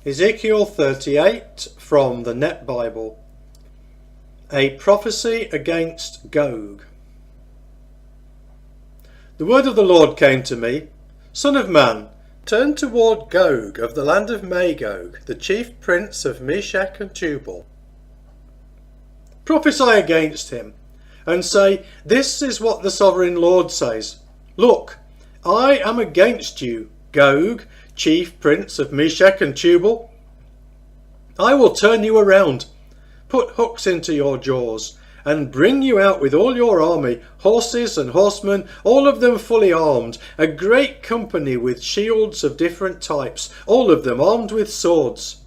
Ezekiel 38 from the Net Bible. A Prophecy Against Gog. The word of the Lord came to me, Son of man, turn toward Gog of the land of Magog, the chief prince of Meshech and Tubal. Prophesy against him, and say, This is what the sovereign Lord says. Look, I am against you, Gog, chief prince of Meshech and Tubal. I will turn you around, put hooks into your jaws, and bring you out with all your army, horses and horsemen, all of them fully armed, a great company with shields of different types, all of them armed with swords.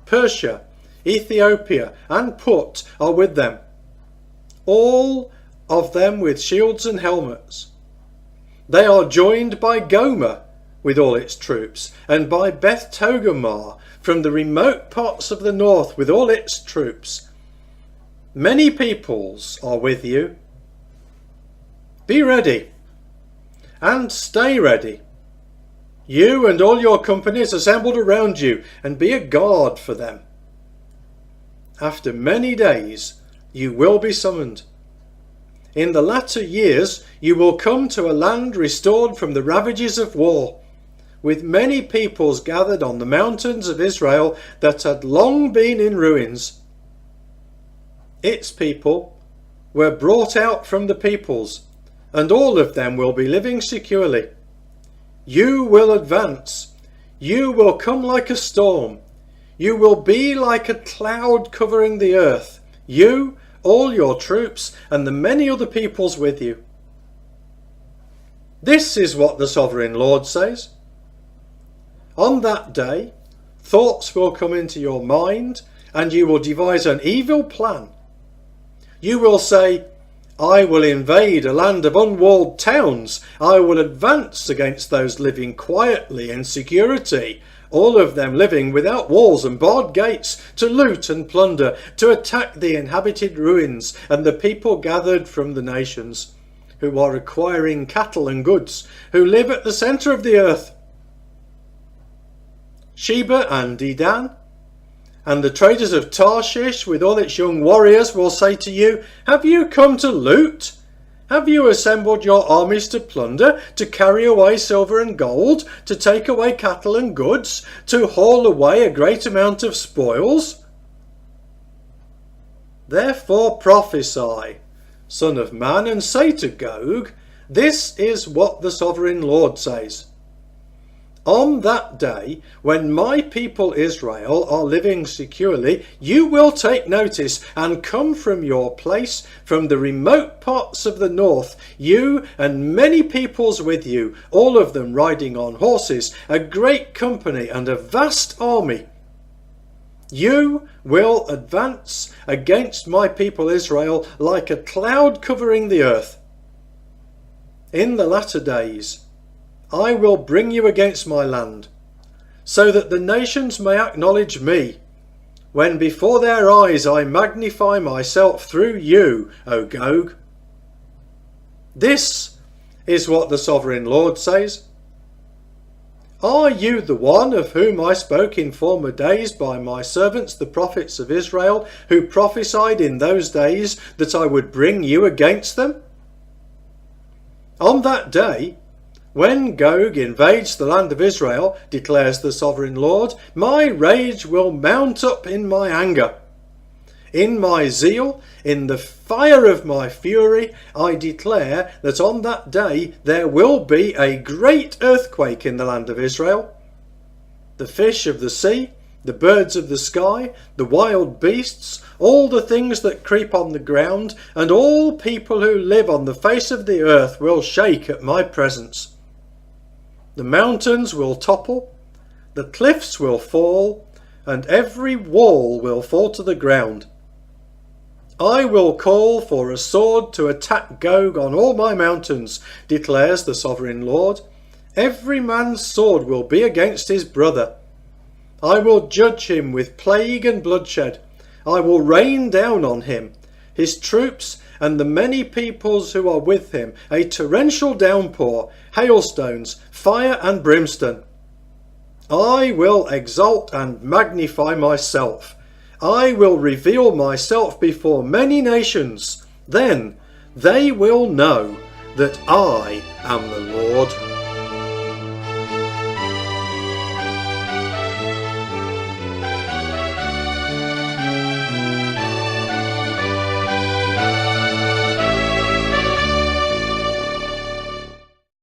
Persia, Ethiopia, and Put are with them, all of them with shields and helmets. They are joined by Gomer with all its troops, and by Beth Togarmah from the remote parts of the north with all its troops. Many peoples are with you. Be ready, and stay ready, you and all your companies assembled around you, and be a guard for them. After many days you will be summoned. In the latter years you will come to a land restored from the ravages of war, with many peoples gathered on the mountains of Israel that had long been in ruins. Its people were brought out from the peoples, and all of them will be living securely. You will advance. You will come like a storm. You will be like a cloud covering the earth. You, all your troops, and the many other peoples with you. This is what the sovereign Lord says. On that day, thoughts will come into your mind, and you will devise an evil plan. You will say, I will invade a land of unwalled towns. I will advance against those living quietly in security, all of them living without walls and barred gates, to loot and plunder, to attack the inhabited ruins and the people gathered from the nations, who are acquiring cattle and goods, who live at the centre of the earth. Sheba and Dedan, and the traders of Tarshish with all its young warriors will say to you, Have you come to loot? Have you assembled your armies to plunder, to carry away silver and gold, to take away cattle and goods, to haul away a great amount of spoils? Therefore prophesy, Son of man, and say to Gog, This is what the sovereign Lord says. On that day, when my people Israel are living securely, you will take notice and come from your place, from the remote parts of the north, you and many peoples with you, all of them riding on horses, a great company and a vast army. You will advance against my people Israel like a cloud covering the earth. In the latter days, I will bring you against my land, so that the nations may acknowledge me, when before their eyes I magnify myself through you, O Gog. This is what the sovereign Lord says. Are you the one of whom I spoke in former days by my servants the prophets of Israel, who prophesied in those days that I would bring you against them? On that day, when Gog invades the land of Israel, declares the sovereign Lord, my rage will mount up in my anger. In my zeal, in the fire of my fury, I declare that on that day there will be a great earthquake in the land of Israel. The fish of the sea, the birds of the sky, the wild beasts, all the things that creep on the ground, and all people who live on the face of the earth will shake at my presence. The mountains will topple, the cliffs will fall, and every wall will fall to the ground. I will call for a sword to attack Gog on all my mountains, declares the sovereign Lord. Every man's sword will be against his brother. I will judge him with plague and bloodshed. I will rain down on him, his troops, and the many peoples who are with him, a torrential downpour, hailstones, fire and brimstone. I will exalt and magnify myself. I will reveal myself before many nations. Then they will know that I am the Lord